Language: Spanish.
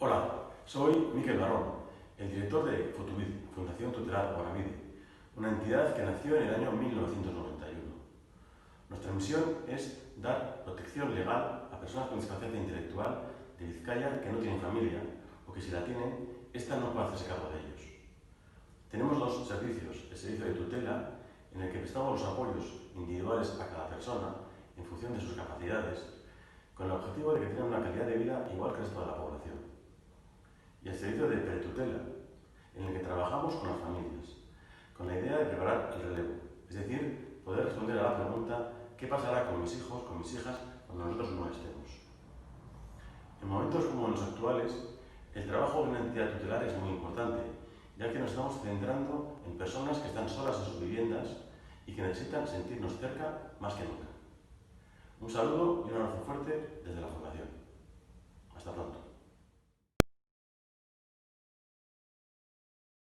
Hola, soy Miquel Barrón, el director de Fotuvid, Fundación Tutelar Bonavide, una entidad que nació en el año 1991. Nuestra misión es dar protección legal a personas con discapacidad intelectual de Vizcaya que no tienen familia o que si la tienen, ésta no puede hacerse cargo de ellos. Tenemos dos servicios, el servicio de tutela, en el que prestamos los apoyos individuales a cada persona en función de sus capacidades, con el objetivo de que tengan una calidad de vida igual que el resto de la población. Y el servicio de pretutela, en el que trabajamos con las familias, con la idea de preparar el relevo, es decir, poder responder a la pregunta ¿qué pasará con mis hijos, con mis hijas, cuando nosotros no estemos? En momentos como los actuales, el trabajo de una entidad tutelar es muy importante, ya que nos estamos centrando en personas que están solas en sus viviendas y que necesitan sentirnos cerca más que nunca. Un saludo y un abrazo fuerte.